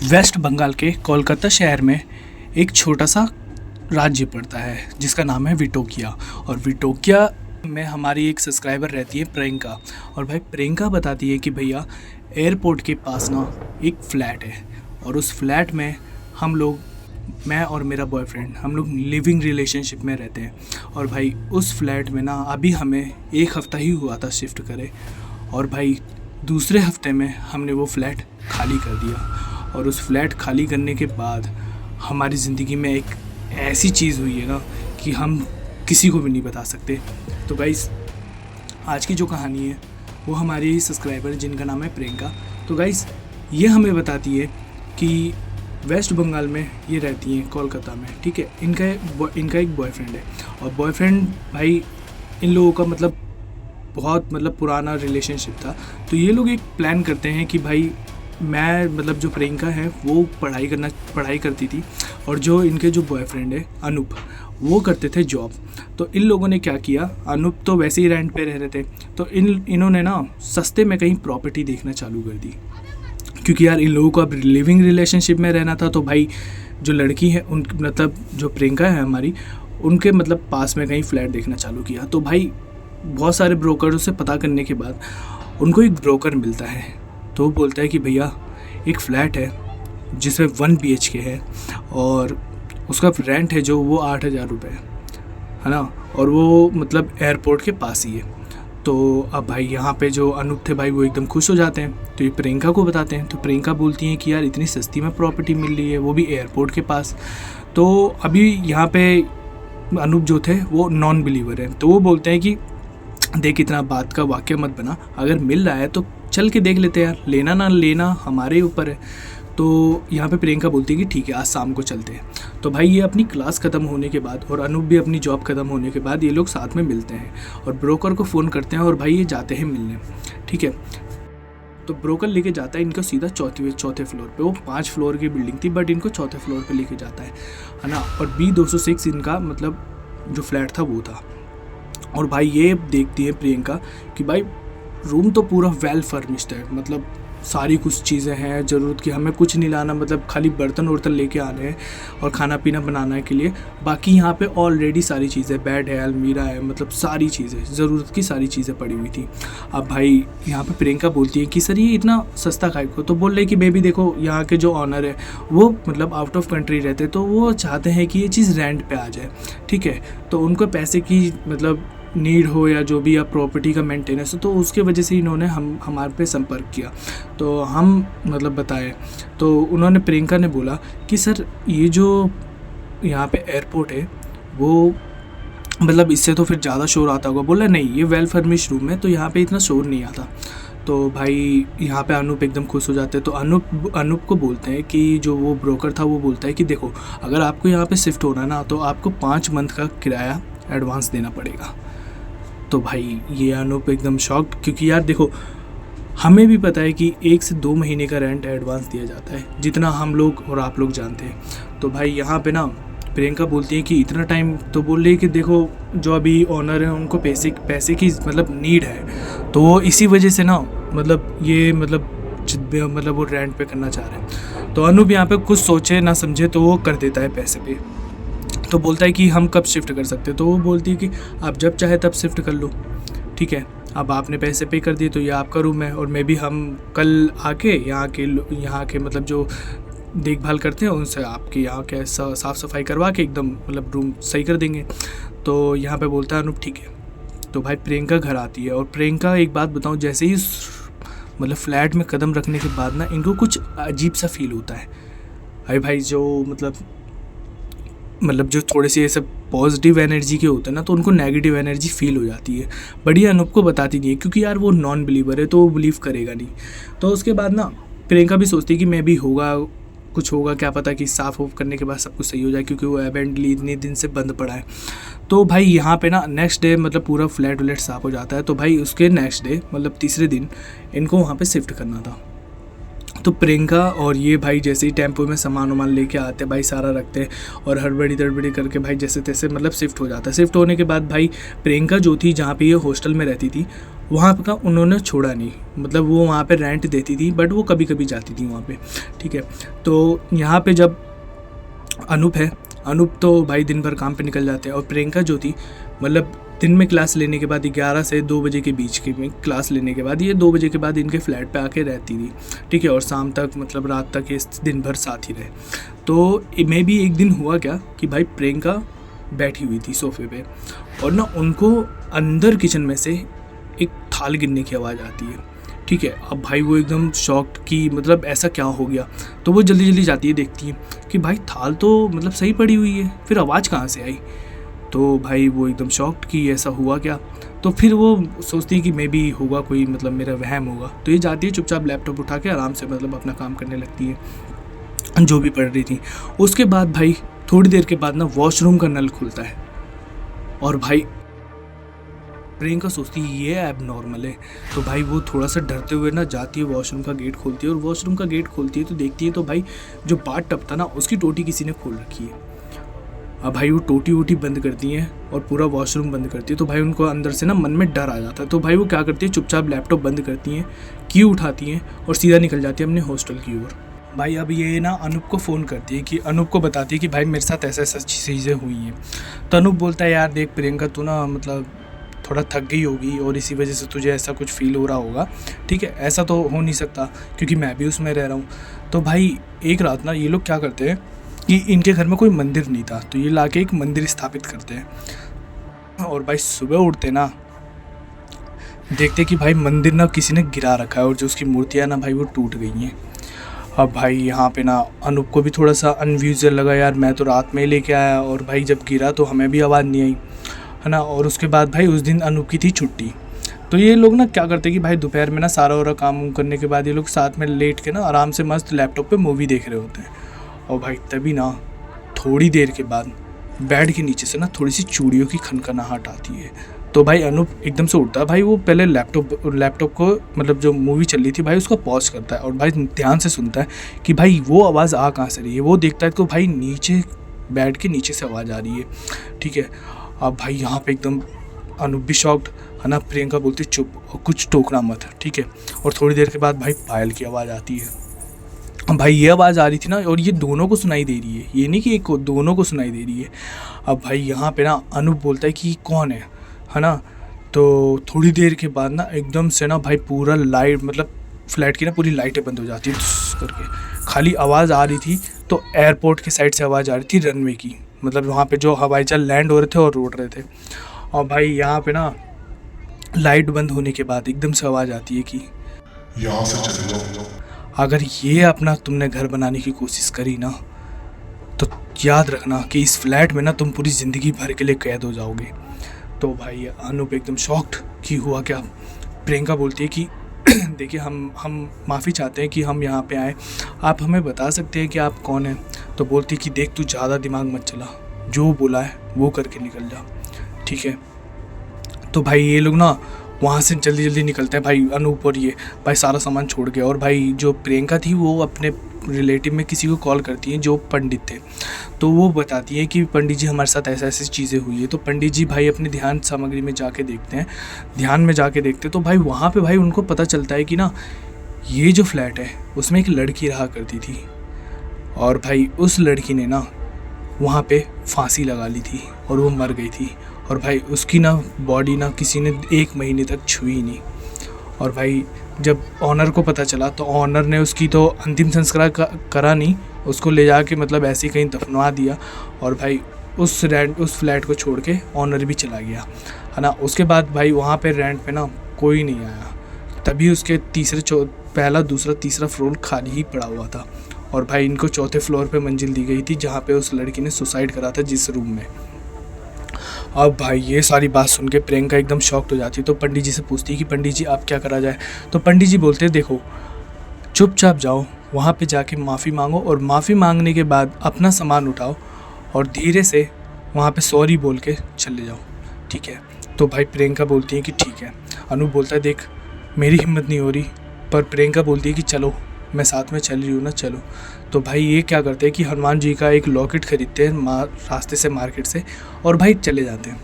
Waste Bengal के कोलकाता शहर में एक छोटा सा राज्य पड़ता है जिसका नाम है विटोकिया। और विटोकिया में हमारी एक सब्सक्राइबर रहती है प्रियंका। और भाई प्रियंका बताती है कि भैया एयरपोर्ट के पास ना एक फ़्लैट है और उस फ्लैट में हम लोग, मैं और मेरा बॉयफ्रेंड, हम लोग लिविंग रिलेशनशिप में रहते हैं। और भाई उस फ्लैट में ना अभी हमें एक हफ़्ता ही हुआ था शिफ्ट करे, और भाई दूसरे हफ्ते में हमने वो फ्लैट खाली कर दिया। और उस फ्लैट खाली करने के बाद हमारी ज़िंदगी में एक ऐसी चीज़ हुई है ना कि हम किसी को भी नहीं बता सकते। तो गाइस आज की जो कहानी है वो हमारी सब्सक्राइबर जिनका नाम है प्रियंका, तो गाइस ये हमें बताती है कि वेस्ट बंगाल में ये रहती हैं कोलकाता में, ठीक है। इनका एक बॉयफ्रेंड है और बॉयफ्रेंड भाई इन लोगों का बहुत पुराना रिलेशनशिप था। तो ये लोग एक प्लान करते हैं कि भाई मैं जो प्रियंका है वो पढ़ाई करती थी और जो इनके जो बॉयफ्रेंड है अनूप वो करते थे जॉब। तो इन लोगों ने क्या किया, अनूप तो वैसे ही रेंट पे रह रहे थे, तो इन्होंने ना सस्ते में कहीं प्रॉपर्टी देखना चालू कर दी, क्योंकि यार इन लोगों को अब लिविंग रिलेशनशिप में रहना था। तो भाई जो लड़की है उन जो प्रियंका है हमारी, उनके पास में कहीं फ्लैट देखना चालू किया। तो भाई बहुत सारे ब्रोकरों से पता करने के बाद उनको एक ब्रोकर मिलता है, तो वो बोलता है कि भैया एक फ़्लैट है जिसमें 1 BHK है और उसका रेंट है जो वो 8,000 रुपये है ना, और वो एयरपोर्ट के पास ही है। तो अब भाई यहाँ पे जो अनूप थे भाई वो एकदम खुश हो जाते हैं, तो ये प्रियंका को बताते हैं। तो प्रियंका बोलती हैं कि यार इतनी सस्ती में प्रॉपर्टी मिल रही है, वो भी एयरपोर्ट के पास। तो अभी यहाँ पे अनूप जो थे वो नॉन बिलीवर हैं, तो वो बोलते हैं कि देख इतना बात का वाक्य मत बना, अगर मिल रहा है तो चल के देख लेते हैं यार, लेना ना लेना हमारे ऊपर है। तो यहाँ पे प्रियंका बोलती है कि ठीक है आज शाम को चलते हैं। तो भाई ये अपनी क्लास ख़त्म होने के बाद और अनूप भी अपनी जॉब ख़त्म होने के बाद ये लोग साथ में मिलते हैं और ब्रोकर को फ़ोन करते हैं और भाई ये जाते हैं मिलने, ठीक है। तो ब्रोकर लेके जाता है इनको सीधा चौथे फ्लोर पे। वो 5 फ्लोर की बिल्डिंग थी बट इनको चौथे फ्लोर पे लेके जाता है ना। और B206 इनका जो फ्लैट था वो था। और भाई ये देखती है प्रियंका कि भाई रूम तो पूरा वेल फर्निश्ड है, सारी कुछ चीज़ें हैं ज़रूरत की, हमें कुछ नहीं लाना, खाली बर्तन वर्तन लेके आने हैं और खाना पीना बनाने के लिए। बाकी यहाँ पे ऑलरेडी सारी चीज़ें, बेड है, अलमीरा है, सारी चीज़ें, ज़रूरत की सारी चीज़ें पड़ी हुई थी। अब भाई यहाँ पे प्रियंका बोलती है कि सर ये इतना सस्ता काहे को। तो बोल रहे कि बेबी देखो यहाँ के जो ऑनर है वो आउट ऑफ कंट्री रहते, तो वो चाहते हैं कि ये चीज़ रेंट पे आ जाए, ठीक है। तो उनको पैसे की नीड हो या जो भी या प्रॉपर्टी का मेंटेनेंस हो, तो उसके वजह से इन्होंने हमारे पे संपर्क किया। तो हम बताए, तो उन्होंने प्रियंका ने बोला कि सर ये जो यहाँ पे एयरपोर्ट है वो इससे तो फिर ज़्यादा शोर आता होगा। बोला नहीं ये वेल फर्निश्ड रूम है तो यहाँ पे इतना शोर नहीं आता। तो भाई यहाँ पे अनूप एकदम खुश हो जाते हैं। तो अनूप को बोलते हैं कि जो वो ब्रोकर था वो बोलता है कि देखो अगर आपको यहाँ पे शिफ्ट होना ना तो आपको 5 मंथ का किराया एडवांस देना पड़ेगा। तो भाई ये अनूप एकदम शॉक्ड, क्योंकि यार देखो हमें भी पता है कि 1 से 2 महीने का रेंट एडवांस दिया जाता है, जितना हम लोग और आप लोग जानते हैं। तो भाई यहाँ पे ना प्रियंका बोलती है कि इतना टाइम, तो बोल रही है कि देखो जो अभी ऑनर है उनको पैसे की नीड है, तो वो इसी वजह से ना ये वो रेंट पे करना चाह रहे हैं। तो अनूप यहाँ पे कुछ सोचे ना समझे तो वो कर देता है पैसे पे। तो बोलता है कि हम कब शिफ्ट कर सकते हैं। तो वो बोलती है कि आप जब चाहे तब शिफ्ट कर लो, ठीक है। अब आपने पैसे पे कर दिए तो ये आपका रूम है, और मे भी हम कल आके यहाँ के जो देखभाल करते हैं उनसे आपके यहाँ के साफ़ सफाई करवा के एकदम रूम सही कर देंगे। तो यहाँ पे बोलता है अनूप ठीक है। तो भाई प्रियंका घर आती है और प्रियंका एक बात बताऊँ, जैसे ही फ्लैट में कदम रखने के बाद ना इनको कुछ अजीब सा फील होता है। अरे भाई जो जो थोड़े से ये सब पॉजिटिव एनर्जी के होते हैं ना, तो उनको नेगेटिव एनर्जी फील हो जाती है। बट ये अनूप को बताती नहीं है, क्योंकि यार वो नॉन बिलीवर है तो वो बिलीव करेगा नहीं। तो उसके बाद ना प्रियंका भी सोचती है कि मैं भी कुछ होगा, क्या पता कि साफ़ ऑफ करने के बाद सब कुछ सही हो जाए, क्योंकि वो अबेंडली इतने दिन से बंद पड़ा है। तो भाई यहाँ पे ना नेक्स्ट डे पूरा फ्लैट व्लैट साफ़ हो जाता है। तो भाई उसके नेक्स्ट डे तीसरे दिन इनको वहाँ पे शिफ्ट करना था। तो प्रियंका और ये भाई जैसे ही टेम्पो में सामान वामान लेके आते भाई, सारा रखते हैं और हड़बड़ी दड़बड़ी करके भाई जैसे तैसे मतलब शिफ्ट हो जाता है। शिफ्ट होने के बाद भाई प्रियंका जो थी, जहाँ पे ये हॉस्टल में रहती थी, वहाँ का उन्होंने छोड़ा नहीं, मतलब वो वहाँ पे रेंट देती थी, बट वो कभी कभी जाती थी वहाँ पे, ठीक है। तो यहाँ पे जब अनूप है, अनूप तो भाई दिन भर काम पे निकल जाते हैं और प्रियंका जो थी, मतलब दिन में क्लास लेने के बाद 11 से 2 बजे के बीच की में क्लास लेने के बाद ये 2 बजे के बाद इनके फ्लैट पे आके रहती थी, ठीक है। और शाम तक मतलब रात तक ये दिन भर साथ ही रहे। तो मे भी एक दिन हुआ क्या कि भाई प्रियंका बैठी हुई थी सोफे पे और ना उनको अंदर किचन में से एक थाल गिरने की आवाज़ आती है, ठीक है। अब भाई वो एकदम शॉक्ड कि मतलब ऐसा क्या हो गया। तो वो जल्दी जल्दी जाती है, देखती है कि भाई थाल तो मतलब सही पड़ी हुई है, फिर आवाज़ कहाँ से आई। तो भाई वो एकदम शॉक्ड कि ऐसा हुआ क्या। तो फिर वो सोचती है कि मे बी होगा कोई, मतलब मेरा वहम होगा। तो ये जाती है चुपचाप लैपटॉप उठा के आराम से मतलब अपना काम करने लगती है जो भी पढ़ रही थी। उसके बाद भाई थोड़ी देर के बाद ना वॉशरूम का नल खुलता है और भाई प्रियंका सोचती है ये ऐब नॉर्मल है। तो भाई वो थोड़ा सा डरते हुए ना जाती है, वॉशरूम का गेट खोलती है और वॉशरूम का गेट खोलती है तो देखती है तो भाई जो बाथ टब था ना उसकी टोटी किसी ने खोल रखी है। अब भाई वो टोटी वोटी बंद करती हैं और पूरा वॉशरूम बंद करती है। तो भाई उनको अंदर से ना मन में डर आ जाता है। तो भाई वो क्या करती है, चुपचाप लैपटॉप बंद करती हैं, की उठाती हैं और सीधा निकल जाती है अपने हॉस्टल की ओर। भाई अब ये ना अनूप को फ़ोन करती है कि अनूप को बताती है कि भाई मेरे साथ ऐसा ऐसा चीज़ें हुई हैं। तो अनूप बोलता है यार देख प्रियंका, तू ना मतलब थोड़ा थक गई होगी और इसी वजह से तुझे ऐसा कुछ फील हो रहा होगा, ठीक है। ऐसा तो हो नहीं सकता क्योंकि मैं भी उसमें रह रहा हूँ। तो भाई एक रात ना ये लोग क्या करते हैं कि इनके घर में कोई मंदिर नहीं था, तो ये लाके एक मंदिर स्थापित करते हैं। और भाई सुबह उठते ना देखते कि भाई मंदिर ना किसी ने गिरा रखा है और जो उसकी मूर्तियाँ ना भाई वो टूट गई हैं। अब भाई यहाँ पे ना अनूप को भी थोड़ा सा अनयूजुअल लगा, यार मैं तो रात में ही लेके आया और भाई जब गिरा तो हमें भी आवाज़ नहीं आई, है ना। और उसके बाद भाई उस दिन अनूप की थी छुट्टी। तो ये लोग ना क्या करते कि भाई दोपहर में ना सारा काम करने के बाद ये लोग साथ में लेट के ना आराम से मस्त लैपटॉप पे मूवी देख रहे होते हैं। और भाई तभी ना थोड़ी देर के बाद बेड के नीचे से ना थोड़ी सी चूड़ियों की खनखनाहट आती है। तो भाई अनूप एकदम से उठता है। भाई वो पहले लैपटॉप को मतलब जो मूवी चल रही थी भाई उसको पॉज करता है और भाई ध्यान से सुनता है कि भाई वो आवाज़ आ कहाँ से रही है। वो देखता है तो भाई नीचे बेड के नीचे से आवाज़ आ रही है, ठीक है। अब भाई यहाँ पे एकदम अनूप भी शॉक्ड, है ना। प्रियंका बोलती चुप और कुछ टोकना मत, ठीक है। और थोड़ी देर के बाद भाई पायल की आवाज़ आती है। भाई ये आवाज़ आ रही थी ना और ये दोनों को सुनाई दे रही है, ये नहीं कि एक को, दोनों को सुनाई दे रही है। अब भाई यहाँ पे ना अनूप बोलता है कि कौन है ना। तो थोड़ी देर के बाद ना एकदम से ना भाई पूरा लाइट मतलब फ्लैट की ना पूरी लाइटें बंद हो जाती है करके। खाली आवाज़ आ रही थी तो एयरपोर्ट के साइड से आवाज़ आ रही थी, रनवे की, मतलब वहाँ पे जो हवाई जहाज लैंड हो रहे थे और उड़ रहे थे। और भाई यहाँ पे ना लाइट बंद होने के बाद एकदम से आवाज़ आती है कि यहाँ से चले जाओ। अगर ये अपना तुमने घर बनाने की कोशिश करी ना तो याद रखना कि इस फ्लैट में ना तुम पूरी ज़िंदगी भर के लिए कैद हो जाओगे। तो भाई अनूप एकदम शॉक्ड कि हुआ क्या। प्रियंका बोलती है कि देखिए हम माफ़ी चाहते हैं कि हम यहाँ पे आए, आप हमें बता सकते हैं कि आप कौन हैं। तो बोलती है कि देख तू ज़्यादा दिमाग मत चला, जो बोला है वो करके निकल जा, ठीक है। तो भाई ये लोग ना वहाँ से जल्दी जल्दी निकलते हैं भाई अनूप और ये भाई सारा सामान छोड़ के। और भाई जो प्रियंका थी वो अपने रिलेटिव में किसी को कॉल करती हैं जो पंडित थे। तो वो बताती है कि पंडित जी हमारे साथ ऐसे ऐसी चीज़ें हुई है। तो पंडित जी भाई अपने ध्यान सामग्री में जाके देखते हैं, ध्यान में जाके देखते तो भाई वहाँ पे भाई उनको पता चलता है कि ना ये जो फ्लैट है उसमें एक लड़की रहा करती थी और भाई उस लड़की ने ना वहाँ पे फांसी लगा ली थी और वो मर गई थी। और भाई उसकी ना बॉडी ना किसी ने 1 महीने तक छुई नहीं। और भाई जब ऑनर को पता चला तो ऑनर ने उसकी तो अंतिम संस्कार करा नहीं, उसको ले जाके मतलब ऐसे ही कहीं दफनवा दिया। और भाई उस फ्लैट को छोड़ के ऑनर भी चला गया, है ना। उसके बाद भाई वहाँ पे रेंट पे ना कोई नहीं आया। तभी उसके पहला दूसरा तीसरा फ्लोर खाली ही पड़ा हुआ था। और भाई इनको 4थे फ्लोर पे मंजिल दी गई थी जहाँ पे उस लड़की ने सुसाइड करा था, जिस रूम में। अब भाई ये सारी बात सुन के प्रियंका एकदम शॉक्ड हो जाती है। तो पंडित जी से पूछती है कि पंडित जी आप क्या करा जाए। तो पंडित जी बोलते हैं देखो चुपचाप जाओ वहाँ पे जाके माफ़ी मांगो और माफ़ी मांगने के बाद अपना सामान उठाओ और धीरे से वहाँ पे सॉरी बोल के चले जाओ, ठीक है। तो भाई प्रियंका बोलती है कि ठीक है। अनूप बोलता है देख मेरी हिम्मत नहीं हो रही, पर प्रियंका बोलती है कि चलो मैं साथ में चल रही हूँ ना, चलो। तो भाई ये क्या करते हैं कि हनुमान जी का एक लॉकेट ख़रीदते हैं रास्ते से, मार्केट से, और भाई चले जाते हैं।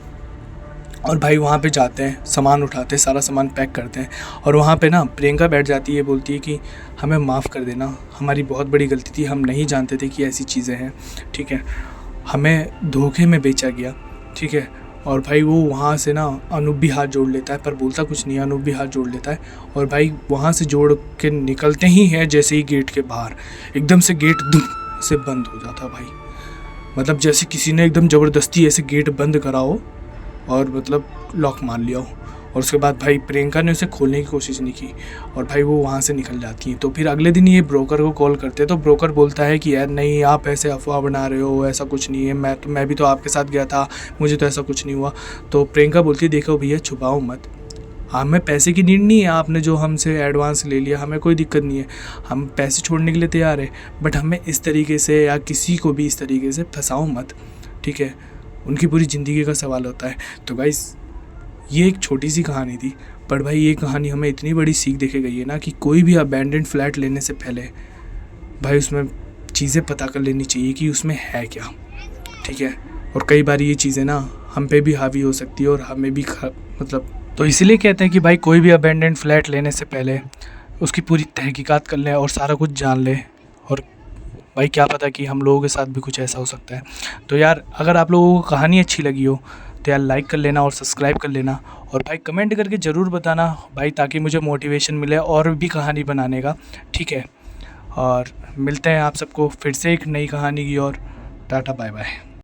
और भाई वहाँ पे जाते हैं, सामान उठाते हैं, सारा सामान पैक करते हैं। और वहाँ पे ना प्रियंका बैठ जाती है, बोलती है कि हमें माफ़ कर देना, हमारी बहुत बड़ी गलती थी, हम नहीं जानते थे कि ऐसी चीज़ें हैं, ठीक है, हमें धोखे में बेचा गया, ठीक है। और भाई वो वहाँ से ना अनूप भी हाथ जोड़ लेता है, पर बोलता कुछ नहीं है, अनूप भी हाथ जोड़ लेता है। और भाई वहाँ से जोड़ के निकलते ही हैं, जैसे ही गेट के बाहर एकदम से गेट दुम से बंद हो जाता भाई। मतलब जैसे किसी ने एकदम ज़बरदस्ती ऐसे गेट बंद करा हो और मतलब लॉक मार लिया हो। और उसके बाद भाई प्रियंका ने उसे खोलने की कोशिश नहीं की, और भाई वो वहाँ से निकल जाती हैं। तो फिर अगले दिन ये ब्रोकर को कॉल करते हैं, तो ब्रोकर बोलता है कि यार नहीं, आप ऐसे अफवाह बना रहे हो, ऐसा कुछ नहीं है, मैं भी तो आपके साथ गया था, मुझे तो ऐसा कुछ नहीं हुआ। तो प्रियंका बोलती है देखो भैया, छुपाओ मत, हमें पैसे की नीड नहीं है, आपने जो हमसे एडवांस ले लिया, हमें कोई दिक्कत नहीं है, हम पैसे छोड़ने के लिए तैयार है, बट हमें इस तरीके से या किसी को भी इस तरीके से फंसाओ मत, ठीक है, उनकी पूरी ज़िंदगी का सवाल होता है। तो गाइस ये एक छोटी सी कहानी थी, पर भाई ये कहानी हमें इतनी बड़ी सीख देके गई है ना कि कोई भी अबैंडन्ड फ्लैट लेने से पहले भाई उसमें चीज़ें पता कर लेनी चाहिए कि उसमें है क्या, ठीक है। और कई बार ये चीज़ें ना हम पे भी हावी हो सकती है और हमें भी मतलब, तो इसीलिए कहते हैं कि भाई कोई भी अबैंडन्ड फ्लैट लेने से पहले उसकी पूरी तहकीकात कर लें और सारा कुछ जान लें। और भाई क्या पता कि हम लोगों के साथ भी कुछ ऐसा हो सकता है। तो यार अगर आप लोगों को कहानी अच्छी लगी हो तो यार लाइक कर लेना और सब्सक्राइब कर लेना, और भाई कमेंट करके ज़रूर बताना भाई, ताकि मुझे मोटिवेशन मिले और भी कहानी बनाने का, ठीक है। और मिलते हैं आप सबको फिर से एक नई कहानी की ओर। Tata bye bye.